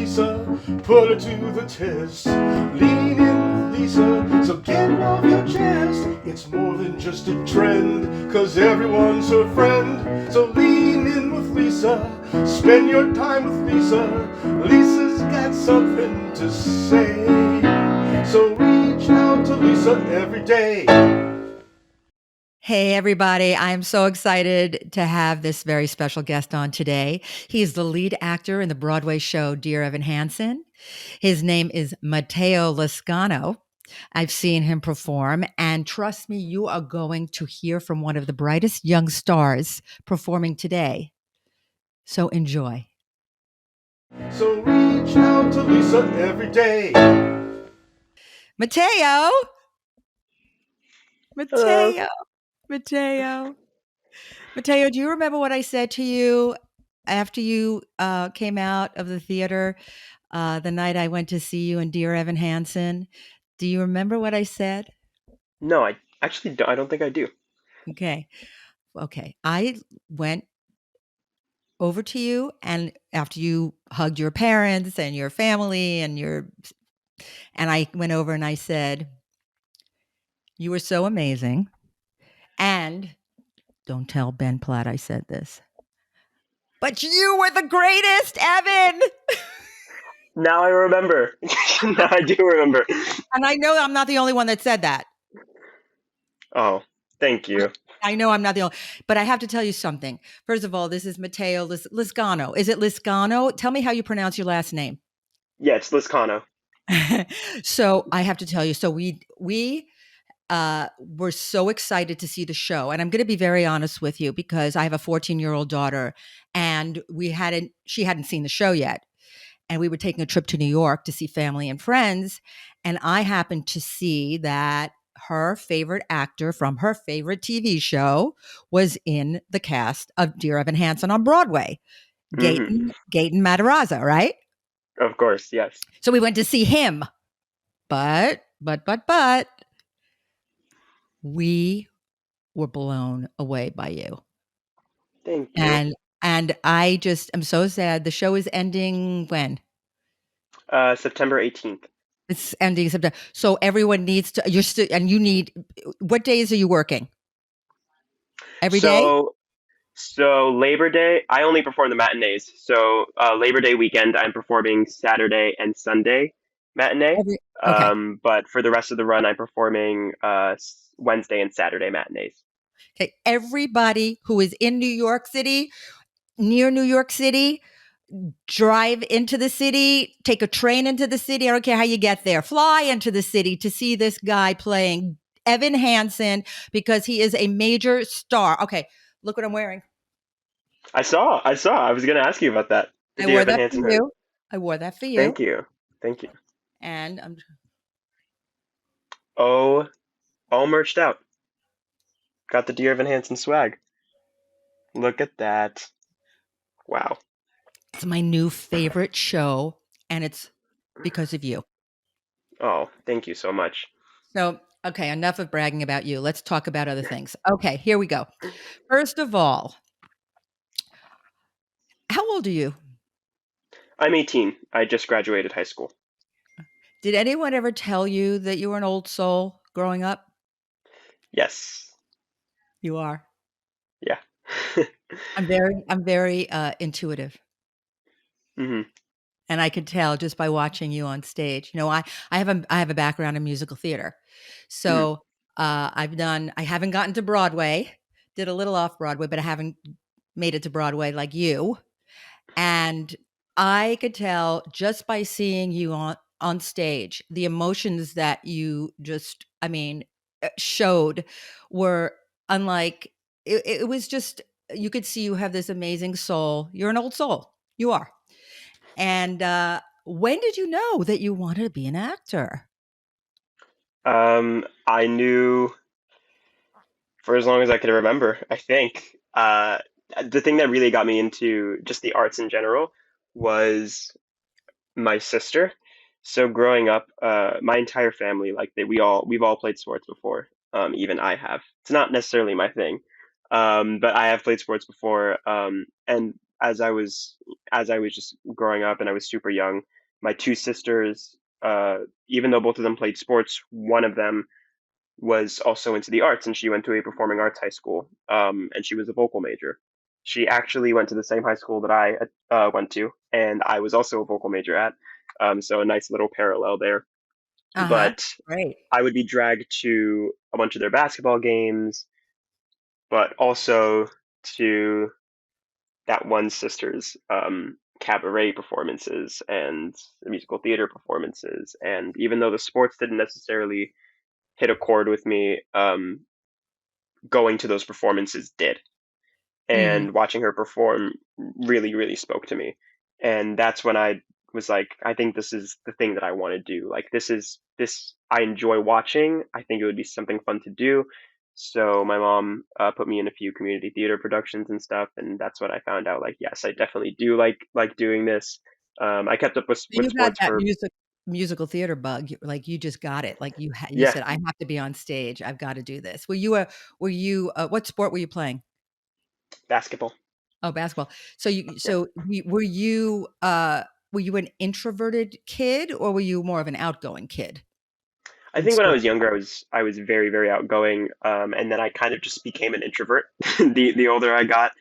Lisa, put her to the test. Lean in with Lisa, so get it off your chest. It's more than just a trend, cause everyone's her friend. So lean in with Lisa, spend your time with Lisa. Lisa's got something to say. So reach out to Lisa every day. Hey, everybody. I'm so excited to have this very special guest on today. He's the lead actor in the Broadway show Dear Evan Hansen. His name is Mateo Lizcano. I've seen him perform, and trust me, you are going to hear from one of the brightest young stars performing today. So enjoy. So reach out to Lisa every day. Mateo! Hello. Mateo! Mateo! Mateo, do you remember what I said to you after you came out of the theater the night I went to see you in Dear Evan Hansen? Do you remember what I said? No, I actually don't, I don't think I do. Okay. Okay. I went over to you, and after you hugged your parents and your family and I went over and I said, "You were so amazing." And don't tell Ben Platt I said this. But you were the greatest, Evan. Now I remember. Now I do remember. And I know I'm not the only one that said that. Oh, thank you. I know I'm not the only, but I have to tell you something. First of all, this is Mateo Lizcano. Is it Lizcano? Tell me how you pronounce your last name. Yeah, it's Lizcano. So I have to tell you. So we were so excited to see the show, and I'm going to be very honest with you because I have a 14-year-old daughter, and she hadn't seen the show yet, and we were taking a trip to New York to see family and friends, and I happened to see that her favorite actor from her favorite TV show was in the cast of Dear Evan Hansen on Broadway, Hmm. Gaten Matarazzo, right? Of course, yes. So we went to see him, but we were blown away by you, Thank you. and I just am so sad. The show is ending when? September 18th. It's ending September. So everyone needs to. You're still, and you need. What days are you working? Every day. So, so Labor Day, I only perform the matinees. So, Labor Day weekend, I'm performing Saturday and Sunday matinee. Okay. But for the rest of the run, I'm performing Wednesday and Saturday matinees. Okay. Everybody who is in New York City, near New York City, drive into the city, take a train into the city. I don't care how you get there. Fly into the city to see this guy playing Evan Hansen because he is a major star. Okay, look what I'm wearing. I was going to ask you about that. The I Dear wore Evan that for Hansen hoodie. you. I wore that for you. Thank you. Thank you. And I'm Oh, all merched out. Got the Dear Evan Hansen swag. Look at that. Wow. it's my new favorite show, and it's because of you. Oh, thank you so much. So, okay, enough of bragging about you. Let's talk about other things. Okay, here we go. First of all, how old are you? I'm 18. I just graduated high school. Did anyone ever tell you that you were an old soul growing up? Yes. You are. Yeah. I'm very intuitive, Hmm. and I could tell just by watching you on stage. You know, I have a background in musical theater, Hmm. so I haven't gotten to Broadway. Did a little off Broadway, but I haven't made it to Broadway like you. And I could tell just by seeing you on stage, the emotions that you just, I mean, showed were unlike. It was just you could see you have this amazing soul. You're an old soul. You are. And when did you know that you wanted to be an actor? I knew for as long as I could remember, I think. The thing that really got me into just the arts in general was my sister. So growing up, my entire family, like we've all played sports before. Even I have. It's not necessarily my thing, but I have played sports before. And as I was as I was just growing up and I was super young, my two sisters, even though both of them played sports, one of them was also into the arts, and she went to a performing arts high school, and she was a vocal major. She actually went to the same high school that I went to, and I was also a vocal major at. So a nice little parallel there. Uh-huh. But Right. I would be dragged to a bunch of their basketball games, but also to that one sister's cabaret performances and musical theater performances. And even though the sports didn't necessarily hit a chord with me, going to those performances did. Mhm. And watching her perform really, really spoke to me. And that's when I was like, I think this is the thing that I want to do. Like, this I enjoy watching. I think it would be something fun to do. So my mom put me in a few community theater productions and stuff, and that's when I found out, like, yes, I definitely do like doing this. I kept up So with you had sports that for, musical theater bug, like, you just got it, like, you yeah, said, "I have to be on stage, I've gotta do this." What sport were you playing? basketball. Oh, basketball. So Yeah. were you an introverted kid, or were you more of an outgoing kid I in think when I school? was younger, I was very, very outgoing, and then I kind of just became an introvert. The older I got,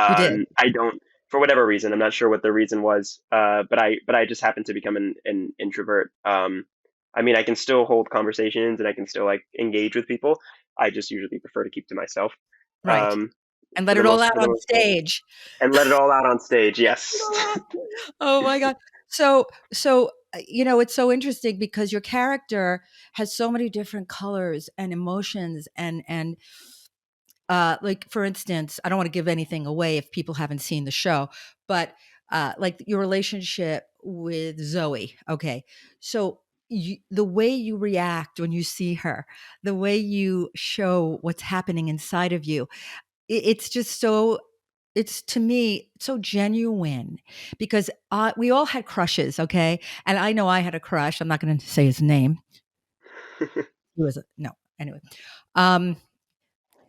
You did? I don't, for whatever reason, I'm not sure what the reason was, but I just happened to become an introvert. I mean, I can still hold conversations and I can still like engage with people. I just usually prefer to keep to myself. Right. Um, And let it all out for the on most part, stage. and let it all out on stage. Yes. Oh my god. So, it's so interesting because your character has so many different colors and emotions and like, for instance, I don't wanna give anything away if people haven't seen the show, but, like, your relationship with Zoe, okay? So, the way you react when you see her, the way you show what's happening inside of you, it's just so it's to me so genuine because we all had crushes, okay? And I know I had a crush. I'm not going to say his name. He was no. Anyway, um,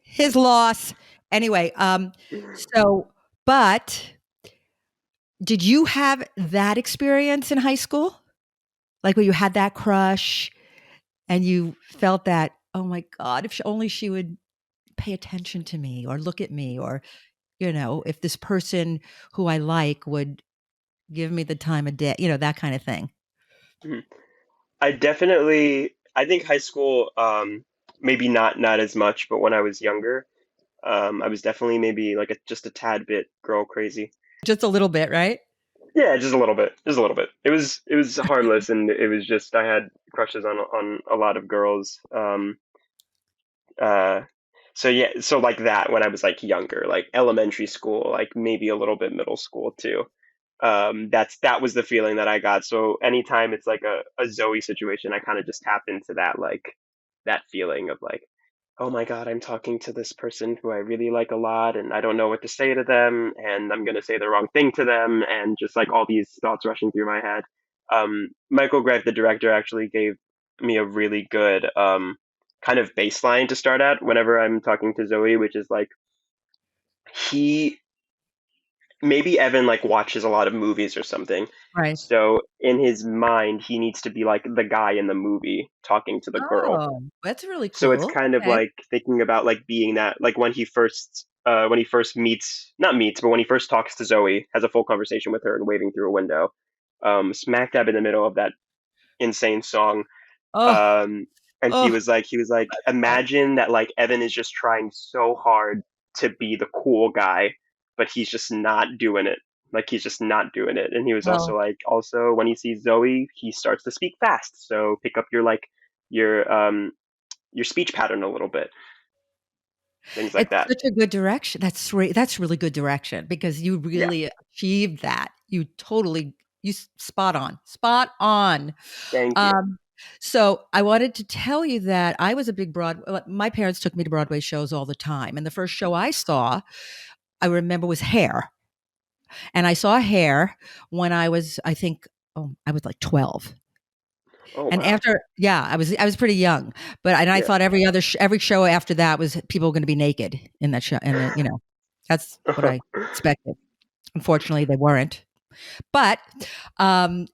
his loss. Anyway, so but did you have that experience in high school? Like where you had that crush and you felt that, oh my God, if only she would pay attention to me or look at me or, if this person who I like would give me the time of day, that kind of thing. I think high school, maybe not as much, but when I was younger, I was definitely maybe like just a tad bit girl crazy. Just a little bit, right? Yeah, just a little bit, just a little bit. It was harmless, and it was just I had crushes on a lot of girls. Uh, so yeah, so like that when I was like younger, like elementary school, like maybe a little bit middle school too. That was the feeling that I got. So anytime it's like a Zoe situation, I kind of just tap into that like that feeling of like, oh my God, I'm talking to this person who I really like a lot, and I don't know what to say to them, and I'm gonna say the wrong thing to them, and just like all these thoughts rushing through my head. Michael Greif, the director, actually gave me a really good kind of baseline to start at whenever I'm talking to Zoe, which is like he maybe Evan like watches a lot of movies or something. Right. So in his mind, he needs to be like the guy in the movie talking to the girl. Oh, that's really So it's cool. kind of Okay. like thinking about like being that like when he first meets not meets but when he first talks to Zoe, has a full conversation with her and waving through a window, smack dab in the middle of that insane song. Oh, Um, and he oh, was like, God. imagine that like Evan is just trying so hard to be the cool guy, but he's just not doing it. Like he's just not doing it. And he was Well, also like, also when he sees Zoe, he starts to speak fast. So pick up your like your speech pattern a little bit, things like it's that. such a good direction. That's really good direction because you Yeah, really achieved that. Spot on, spot on. thank you. Um, so I wanted to tell you that I was a big my parents took me to Broadway shows all the time, and the first show I saw, I remember was Hair. And I saw Hair when I think, I was like 12. Oh And wow. I was pretty young, but and I Yeah. thought every show after that was people gonna be naked in that show, and that's what I expected. Unfortunately, they weren't. But um,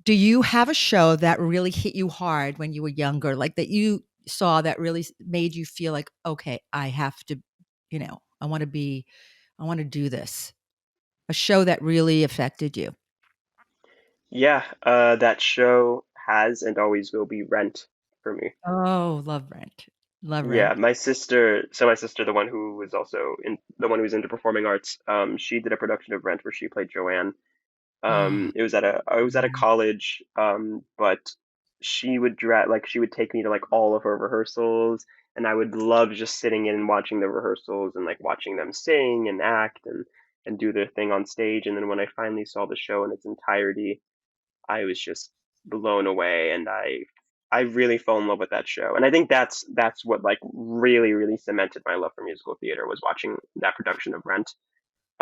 do you have a show that really hit you hard when you were younger, like that you saw that really made you feel like, okay, I have to, I want to be, I want to do this? A show that really affected you? Yeah, that show has and always will be Rent for me. Oh, love Rent. Love Yeah, Rent. my sister, the one who was also in the one who was into performing arts, she did a production of Rent where she played Joanne. Oh, It was at a college, but she would take me to like all of her rehearsals, and I would love just sitting in and watching the rehearsals and like watching them sing and act and do their thing on stage. And then when I finally saw the show in its entirety, I was just blown away, and I really fell in love with that show. And I think that's what like really really cemented my love for musical theater was watching that production of Rent.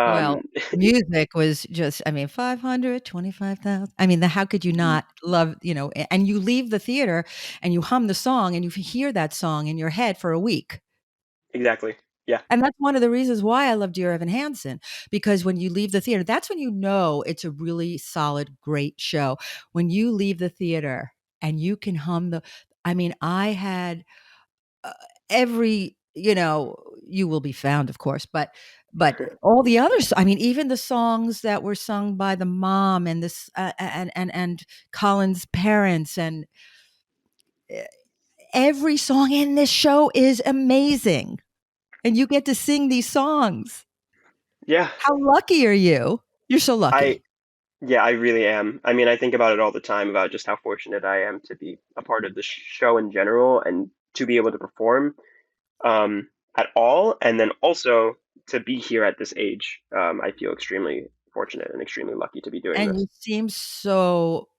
well, Um, music was just, I mean, 525,000. I mean, how could you not love, and you leave the theater and you hum the song and you hear that song in your head for a week. exactly. Yeah. And that's one of the reasons why I love Dear Evan Hansen, because when you leave the theater, that's when you know it's a really solid, great show. When you leave the theater and you can hum I mean, I had uh, You Will Be Found, of course, but all the others, I mean, even the songs that were sung by the mom and this and Colin's parents, and uh, every song in this show is amazing, and you get to sing these songs. Yeah. How lucky are you? You're so I lucky. Yeah, I really am. I mean, I think about it all the time about just how fortunate I am to be a part of the show in general and to be able to perform at all, and then also to be here at this age. I feel extremely fortunate and extremely lucky to be doing And you this. seem so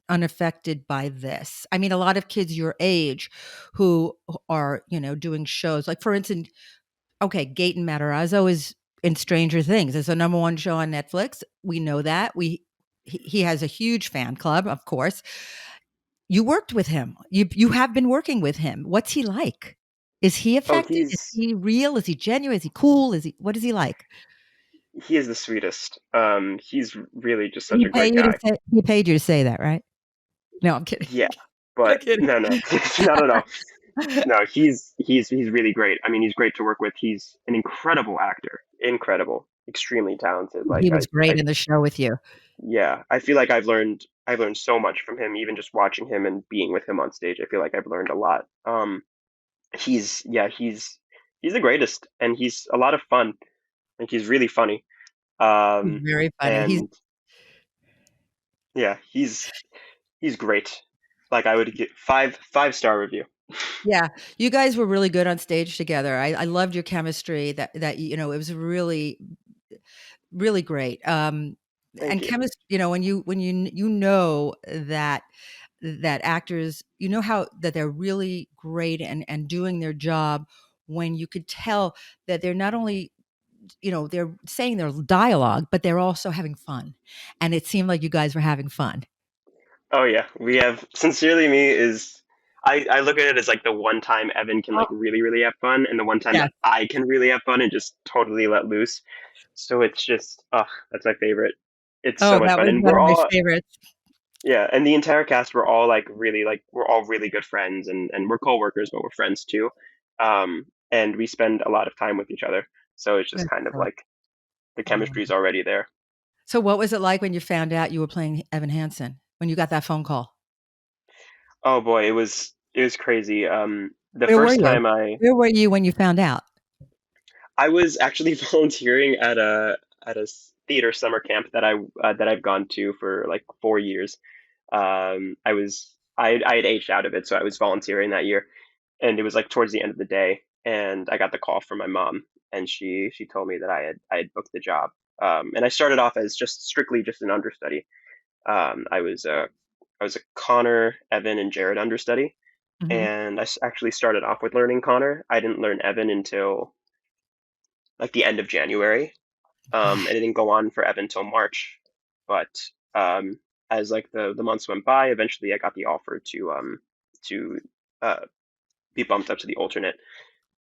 unaffected by this. I mean, a lot of kids your age who are, doing shows, like for instance, okay, Gaten Matarazzo is in Stranger Things. It's the number one show on Netflix. We know that. He has a huge fan club, of course. You worked with him. You have been working with him. What's he like? Is he Oh, affected? Is he real? Is he genuine? Is he cool? What is he like? he is the sweetest. He's really just such He a pay great you to guy. say he paid you to say that, right? No, I'm kidding. Yeah, I'm but kidding. no, no, not at all. No, he's really great. I mean, he's great to work with. He's an incredible actor, incredible, extremely talented. He was great in the show with you. Yeah, I feel like I've learned so much from him, even just watching him and being with him on stage. I feel like I've learned a lot. He's the greatest, and he's a lot of fun. Like he's really funny. He's Um, very funny. and yeah, he's great. Like I would get five-star review. Yeah, you guys were really good on stage together. I loved your chemistry. It was really, really great. Thank And you. chemistry, when you know that actors, how that they're really great and doing their job, when you could tell that they're not only, they're saying their dialogue, but they're also having fun. And it seemed like you guys were having fun. Oh yeah, we have Sincerely Me is I look at it as like the one time Evan can like Oh, really really have fun and the one time yeah. that I can really have fun and just totally let loose. So it's just that's my favorite. It's so Oh, much that fun was and one we're of my all favorites. yeah, and the entire cast we're all really good friends and we're coworkers but we're friends too. And we spend a lot of time with each other. So it's just That's kind of so like the oh. chemistry is already there. So what was it like when you found out you were playing Evan Hansen, when you got that phone call? Oh boy, it was crazy. The Where were first you? time Where were you when you found out? I was actually volunteering at a theater summer camp that I've gone to for like 4 years. I had aged out of it, so I was volunteering that year, and it was like towards the end of the day, and I got the call from my mom, and she told me that I had booked the job, and I started off as just strictly just an understudy. I was a Connor, Evan, and Jared understudy, Mhm. and actually started off with learning Connor. I didn't learn Evan until like the end of January, Wow. and it didn't go on for Evan until March. But um, as like the months went by, eventually I got the offer to uh, be bumped up to the alternate,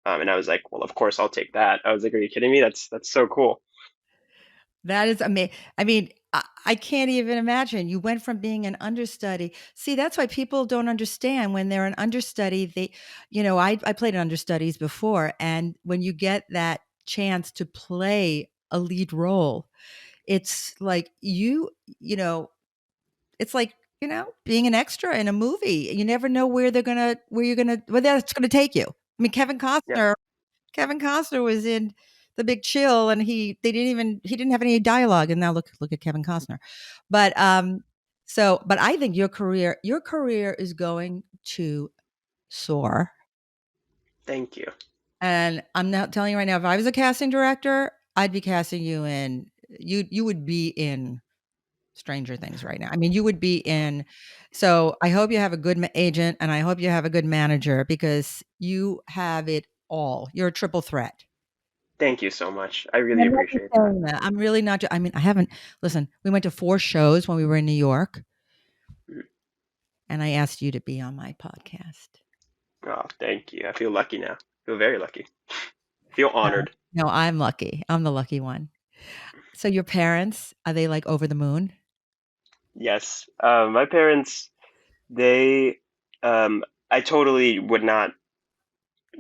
and I was like, well, of course I'll take that. I was like, are you kidding me? That's so cool. That is amazing. I mean, I can't even imagine. You went from being an understudy. See, that's why people don't understand when they're an understudy. I played understudies before, and when you get that chance to play a lead role, it's like you know, it's like being an extra in a movie. You never know where that's gonna take you. I mean, Yeah, Kevin Costner was in The Big Chill, and he didn't have any dialogue, and now look at Kevin Costner. But, but I think your career is going to soar, thank you. and I'm not telling you right now, if I was a casting director, I'd be casting you in you would be in Stranger Things right now. I mean, you would be in so I hope you have a good ma agent, and I hope you have a good manager because you have it all. You're a triple threat. Thank you so much. I And really I'm not just appreciate that. saying that. I'm really not. I mean, I haven't. Listen, we went to 4 shows when we were in New York, Mhm. and I asked you to be on my podcast. Oh, thank you. I feel lucky now. I feel very lucky. I feel honored. No, I'm lucky. I'm the lucky one. So your parents, are they like over the moon? Yes. My parents, they, I totally would not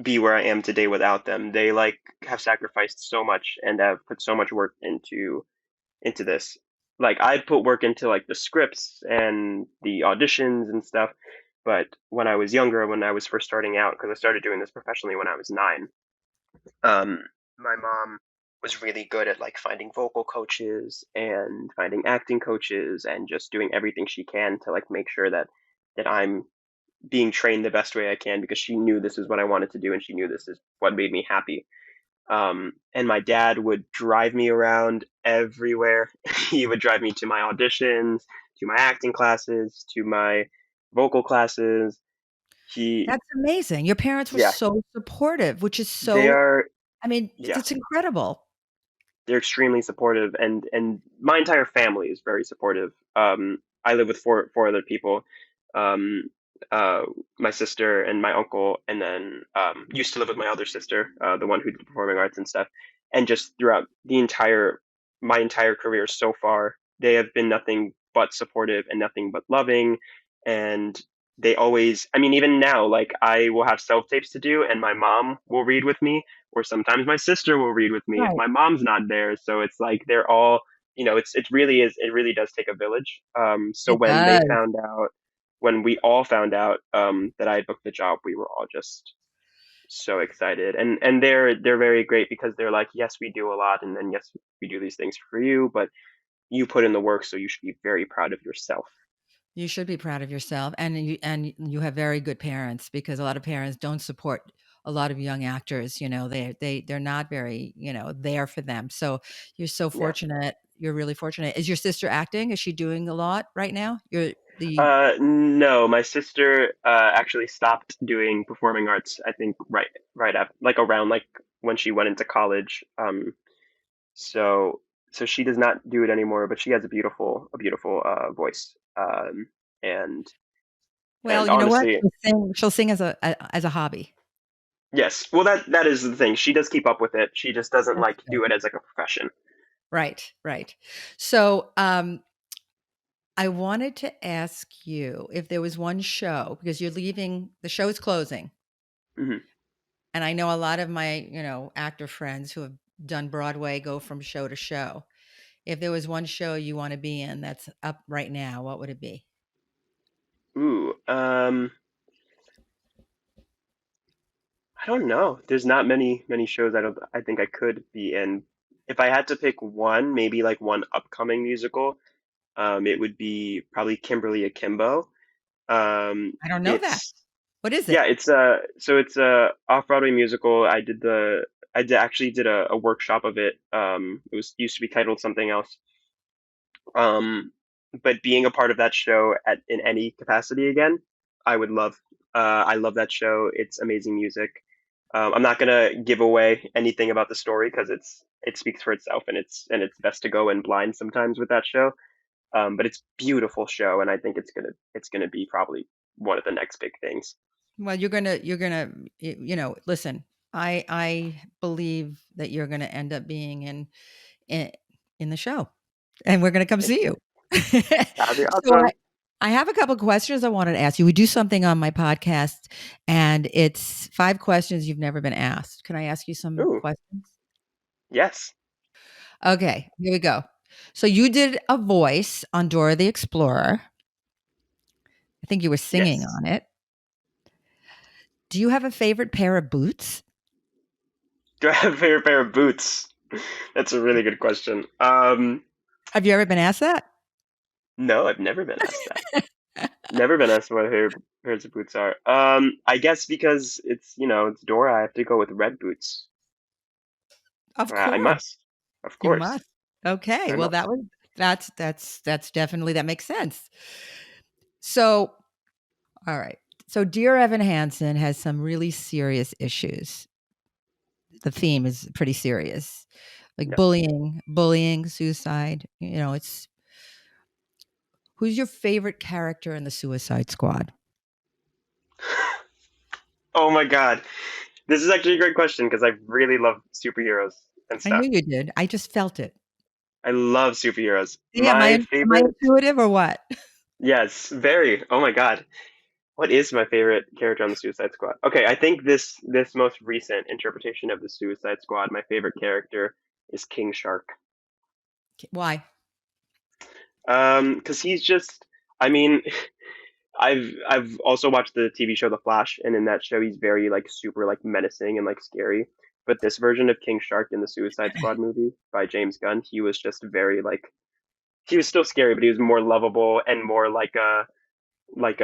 be where I am today without them. They like have sacrificed so much and have put so much work into this. Like I put work into like the scripts and the auditions and stuff, but when I was younger, when I was first starting out, because I started doing this professionally when I was 9, my mom was really good at like finding vocal coaches and finding acting coaches and just doing everything she can to like make sure that I'm being trained the best way I can because she knew this is what I wanted to do and she knew this is what made me happy. And my dad would drive me around everywhere. He would drive me to my auditions, to my acting classes, to my vocal classes. He, That's amazing. Your parents were yeah, so supportive, which is they so are, I mean, yeah, it's incredible. they're extremely supportive, and my entire family is very supportive. I live with four other people. Um, uh, my sister and my uncle, and then used to live with my other sister, the one who did performing arts and stuff. And just throughout my entire career so far, they have been nothing but supportive and nothing but loving. And they always, I mean, even now, like I will have self tapes to do, and my mom will read with me, or sometimes my sister will read with me if Right. my mom's not there. So it's like they're all, it really does take a village. So It does. when we all found out that I booked the job, we were all just so excited, and they're very great because they're like, yes, we do a lot, and then yes, we do these things for you, but you put in the work, so you should be very proud of yourself. You should be proud of yourself, and you have very good parents because a lot of parents don't support a lot of young actors. They're not very there for them. So you're so Yeah. fortunate. You're really fortunate. Is your sister acting? Is she doing a lot right now? You're the No, my sister actually stopped doing performing arts. I think right after, like around like when she went into college. So so she does not do it anymore, but she has a beautiful voice. And well. and You know what? honestly, She'll sing as a hobby. yes. Well, that is the thing. She does keep up with it. She just doesn't That's like good. do it as like a profession. Right. Right. So I wanted to ask you if there was one show because you're leaving. The show is closing. Hmm. And I know a lot of my, actor friends who have done Broadway go from show to show. If there was one show you want to be in that's up right now, what would it be? Ooh, I don't know. There's not many shows I think I could be in. If I had to pick one, maybe like one upcoming musical, it would be probably Kimberly Akimbo. I don't know that. It's What is Yeah, it? it's a off-Broadway musical. Actually did a workshop of it. It was used to be titled something else. Um, but being a part of that show in any capacity again, I would love. I love that show. It's amazing music. I'm not gonna give away anything about the story because it speaks for itself, and it's best to go in blind sometimes with that show. But it's beautiful show, and I think it's gonna be probably one of the next big things. Well, you're gonna listen. I believe that you're gonna end up being in in the show, and we're going to come see you. That'd be So awesome. I have a couple questions I wanted to ask you. We do something on my podcast, and it's 5 questions you've never been asked. Can I ask you some Ooh, questions? yes. Okay, here we go. So you did a voice on Dora the Explorer. I think you were singing Yes. on it. Do you have a favorite pair of boots? Do I have a favorite pair of boots? That's a really good question. Have you ever been asked that? No, I've never been asked that. Never been asked what my favorite pairs of boots are. I guess because it's Dora, I have to go with red boots. Of I course, must. Of you course. must. Okay, I well must. that's definitely that makes sense. So, all right. So Dear Evan Hansen has some really serious issues. The theme is pretty serious. Like Yep. bullying, suicide, it's who's your favorite character in the Suicide Squad? Oh my God. This is actually a great question because I really love superheroes and I stuff. knew you did. I just felt it. I love superheroes. Yeah, am I My am I favorite, intuitive or what? yes, very. Oh my God. What is my favorite character on the Suicide Squad? Okay, I think this most recent interpretation of the Suicide Squad, my favorite character is King Shark. Why? Because he's just, I mean, I've also watched the TV show The Flash, and in that show he's very like super like menacing and like scary. But this version of King Shark in the Suicide Squad movie by James Gunn, he was just very like he was still scary, but he was more lovable and more like a like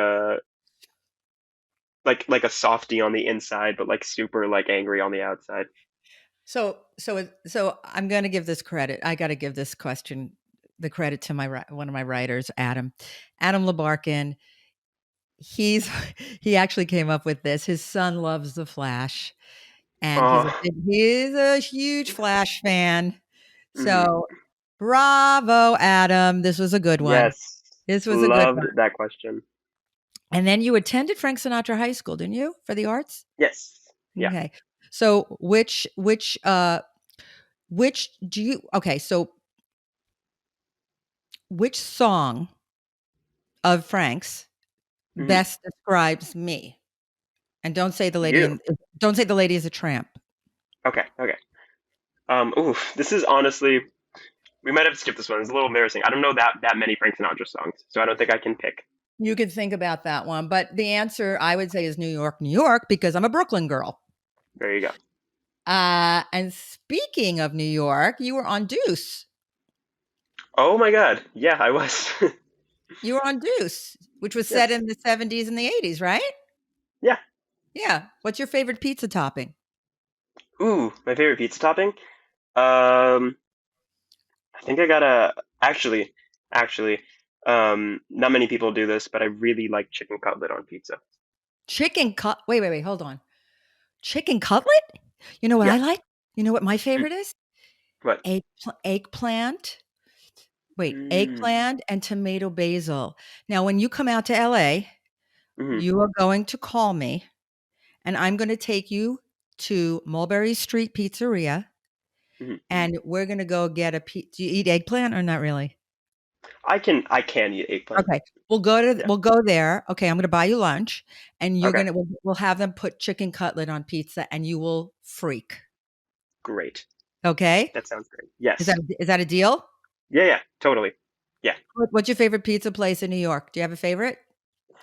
a softie on the inside, but like super like angry on the outside. So I'm going to give this credit. I got to give this question the credit to one of my writers, Adam Labarkin. He's he actually came up with this. His son loves the Flash, and Oh, he's a huge Flash fan. mhm. So bravo, Adam. This was a good one. Yes, This was a good one. loved that question. And then you attended Frank Sinatra High School, didn't you, for the arts? Yes, yeah. Okay. So which do you okay, so which song of Frank's Hmm. best describes me? And You. don't say the lady is a tramp. Okay, okay. Ooh, this is honestly we might have to skip this one. It's a little embarrassing. I don't know that many Frank Sinatra songs, so I don't think I can pick. You could think about that one, but the answer I would say is New York, because I'm a Brooklyn girl. There you go. And speaking of New York, you were on Deuce. Oh my God. Yeah, I was. You were on Deuce, which was set Yes. in the 70s and the 80s, right? Yeah. Yeah. What's your favorite pizza topping? Ooh, my favorite pizza topping. Um, I think I gotta actually, not many people do this, but I really like chicken cutlet on pizza. Wait, hold on. Chicken cutlet? You know what Yeah. I like? You know what my Mm. favorite is? What? Eggplant. Wait, Mm. eggplant and tomato basil. Now, when you come out to LA, Hmm. you are going to call me, and I'm going to take you to Mulberry Street Pizzeria, Hmm. and we're going to go get a pizza. Do you eat eggplant or not really? I can eat eggplant. Okay. Yeah. We'll go there. Okay, I'm gonna buy you lunch, and Okay. we'll have them put chicken cutlet on pizza, and you will freak. Great. Okay? That sounds great. Yes. Is that a deal? Yeah, yeah, totally. Yeah. What's your favorite pizza place in New York? Do you have a favorite?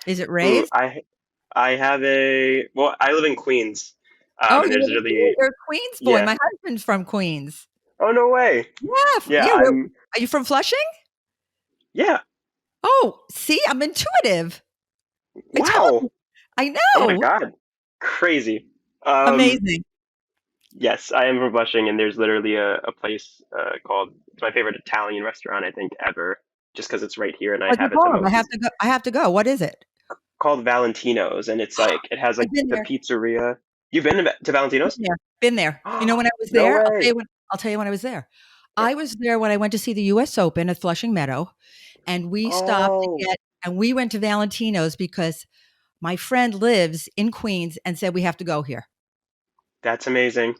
Is it Ooh, Ray's? I have I live in Queens. Oh, And there's really you're a Queens boy. yeah. My husband's from Queens. Oh, no way. Yeah, Yeah, yeah. Are you from Flushing? yeah. Oh, see, I'm intuitive. I told Wow. you. I Oh my know. God. Crazy. Um, Amazing. yes, I am from Flushing, and there's literally a place called it's my favorite Italian restaurant I think ever, just because it's right here and I What's it have it the called? most. It's I have to go. What is it? called Valentino's, and it's like it has like I've been the there. pizzeria. You've been to Been Valentino's? there. Been there. You know when I was No there? way. I'll tell you when I was there. Yeah. I was there when I went to see the US Open at Flushing Meadow, and Oh, we went to Valentino's because my friend lives in Queens and said we have to go here. that's amazing.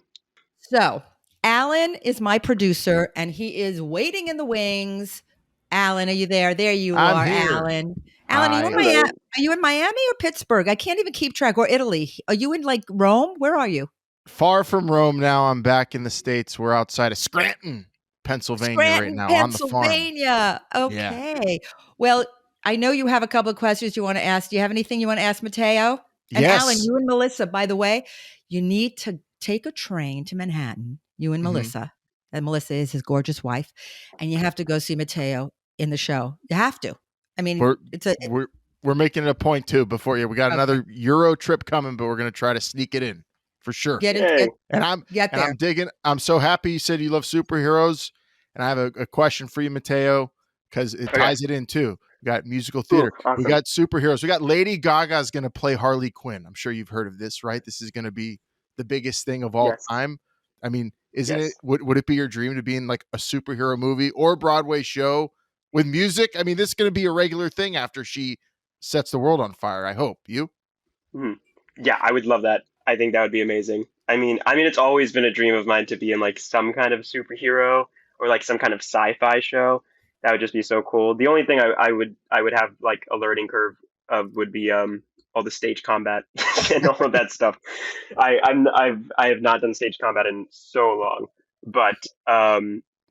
So, Alan is my producer, and he is waiting in the wings. Alan, are you there? There you I'm are, here. Alan. Alan, are you in Hello. Miami? Are you in Miami or Pittsburgh? I can't even keep track. Or Italy? Are you in like Rome? Where are you? Far from Rome now. I'm back in the States. We're outside of Scranton, Pennsylvania right Scranton, now on the farm. Pennsylvania. Yeah. Okay. Well, I know you have a couple of questions you want to ask. Do you have anything you want to ask Mateo? And Alan, Yes. you and Melissa, by the way, you need to take a train to Manhattan, you and Mhm. Melissa. And Melissa is his gorgeous wife. And you have to go see Mateo in the show. You have to. I mean, We're it's a we're we're making it a point too. Before we got okay. another Euro trip coming, but we're gonna try to sneak it in for sure. Get in, Yay. And I'm get and there. I'm digging. I'm so happy you said you love superheroes. And I have a question for you, Mateo, because it Okay. ties it in too. We got musical Ooh, theater. We awesome. got superheroes. We got Lady Gaga's going to play Harley Quinn. I'm sure you've heard of this, right? This is going to be the biggest thing of all Yes. time. I mean, isn't Yes. it? Would it be your dream to be in like a superhero movie or Broadway show with music? I mean, this is going to be a regular thing after she sets the world on fire. I hope you. Mhm. Yeah, I would love that. I think that would be amazing. I mean, it's always been a dream of mine to be in like some kind of superhero or like some kind of sci-fi show. That would just be so cool. The only thing I would have like a learning curve of would be all the stage combat and all of that stuff. I have not done stage combat in so long, but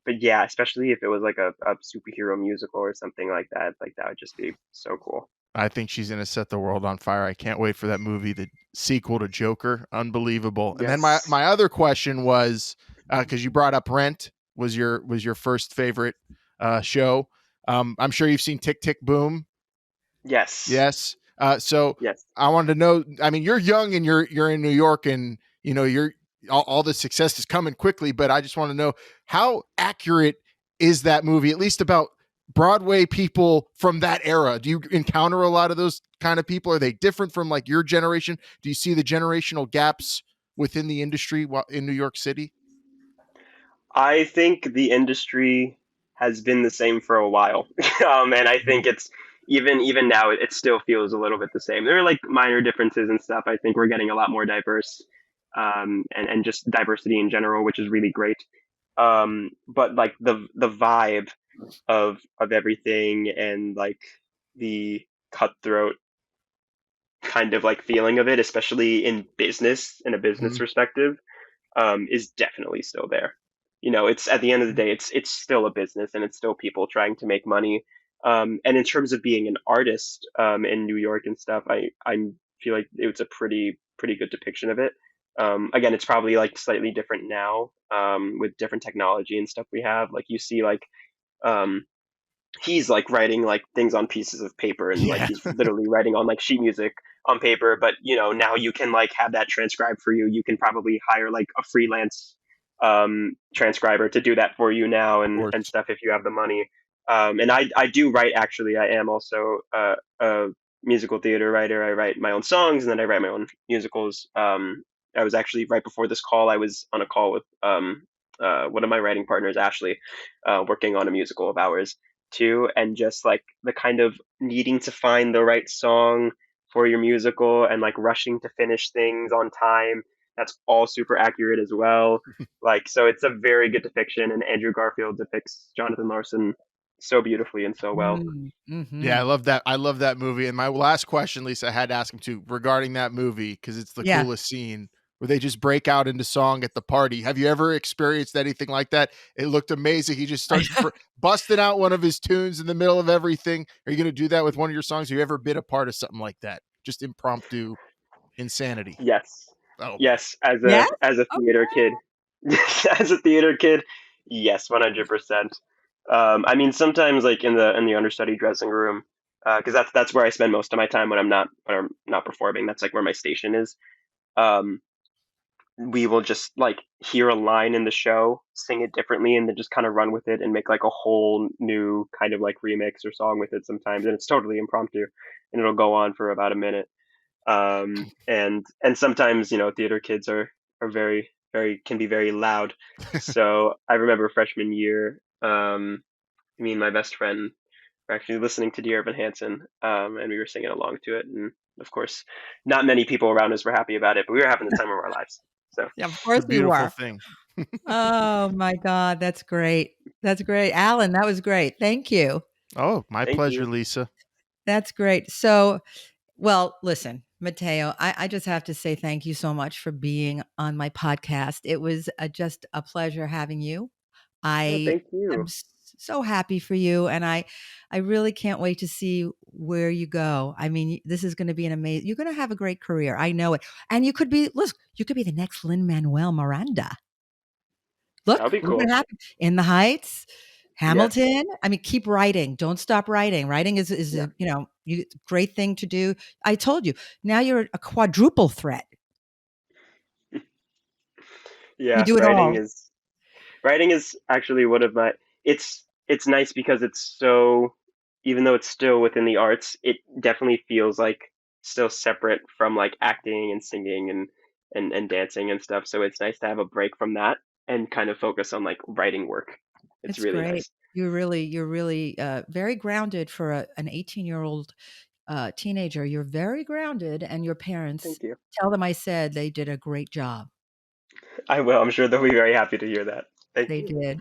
yeah, especially if it was like a superhero musical or something like that would just be so cool. I think she's going to set the world on fire. I can't wait for that movie, the sequel to Joker. Unbelievable. And then my Yes. other question was because you brought up Rent was your first favorite show. I'm sure you've seen Tick Tick Boom. Yes. Yes. So Yes. I wanted to know. I mean, you're young and you're in New York, and you know you're all the success is coming quickly. But I just want to know how accurate is that movie, at least about Broadway people from that era. Do you encounter a lot of those kind of people? Are they different from like your generation? Do you see the generational gaps within the industry in New York City? I think the industry has been the same for a while, and I think it's even now it still feels a little bit the same. There are like minor differences and stuff. I think we're getting a lot more diverse, and just diversity in general, which is really great. But like the vibe of everything and like the cutthroat kind of like feeling of it, especially in a business Mhm. perspective, is definitely still there. You know, it's at the end of the day, it's still a business and it's still people trying to make money. And in terms of being an artist in New York and stuff, I feel like it's a pretty good depiction of it. Again, it's probably like slightly different now with different technology and stuff we have. Like you see, like um, he's like writing like things on pieces of paper and like Yeah. he's literally writing on like sheet music on paper, but you know now you can like have that transcribed for you. You can probably hire like a freelance transcriber to do that for you now Of and course. stuff if you have the money. And I do write, actually. I am also a musical theater writer. I write my own songs and then I write my own musicals. I was actually, right before this call, I was on a call with one of my writing partners, Ashley, working on a musical of ours too, and just like the kind of needing to find the right song for your musical and like rushing to finish things on time. That's all super accurate as well. Like, so it's a very good depiction, and Andrew Garfield depicts Jonathan Larson so beautifully and so well. Yeah, I Mm-hmm. love that. I love that movie. And my last question, Lisa, I had to ask him too regarding that movie because it's the Yeah. coolest scene where they just break out into song at the party. Have you ever experienced anything like that? It looked amazing. He just starts busting out one of his tunes in the middle of everything. Are you going to do that with one of your songs? Have you ever been a part of something like that? Just impromptu insanity. Yes, Oh man. yes, as Yeah. a Oh, theater kid, as a theater kid, yes, 100%. I mean, sometimes like in the understudy dressing room, because that's where I spend most of my time when I'm not performing. That's like where my station is. Um, we will just like hear a line in the show, sing it differently, and then just kind of run with it and make like a whole new kind of like remix or song with it sometimes, and it's totally impromptu, and it'll go on for about a minute. And sometimes theater kids are very can be very loud. So I remember freshman year, me and my best friend were actually listening to Dear Evan Hansen, and we were singing along to it, and of course, not many people around us were happy about it, but we were having the time of our lives. So yeah, of It's course a you beautiful were. thing. Oh my God, that's great. That's great. Alan, that was great. Thank you. Oh, my Thank pleasure, you. Lisa. That's great. So, well, listen, Mateo, I just have to say thank you so much for being on my podcast. It was just a pleasure having you. Yeah, I thank am you. so happy for you, and I really can't wait to see where you go. I mean, this is going to be an amazing. You're going to have a great career. I know it, and you could be. Look, you could be the next Lin Manuel Miranda. That'll Look, be look what cool. happened in the Heights, Yes. Hamilton. I mean, keep writing. Don't stop writing. Writing is Yeah. a great thing to do. I told you. Now you're a quadruple threat. You Yeah, do it all. writing is actually one of my it's nice because it's so even though it's still within the arts, it definitely feels like still separate from like acting and singing and dancing and stuff. So it's nice to have a break from that and kind of focus on like writing work. It's It's really great. nice. You're really very grounded for an 18-year-old teenager. You're very grounded, and your parents Thank you. tell them I said they did a great job. I will. I'm sure they'll be very happy to hear that. Thank They you. did.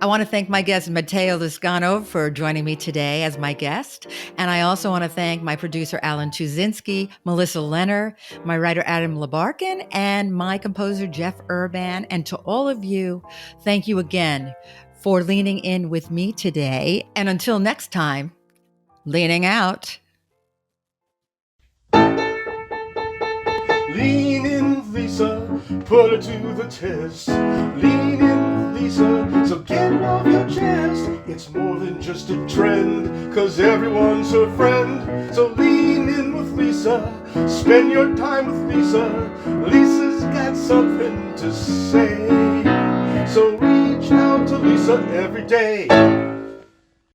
I want to thank my guest, Mateo Lizcano, for joining me today as my guest. And I also want to thank my producer, Alan Tuzinski, Melissa Lenner, my writer, Adam Labarkin, and my composer, Jeff Urban. And to all of you, thank you again for leaning in with me today. And until next time, leaning out. Lean in, Lisa, put her to the test. Lean in, Lisa, so get it off your chest. It's more than just a trend, cause everyone's her friend. So lean in with Lisa, spend your time with Lisa. Lisa's got something to say. So reach out to Lisa every day.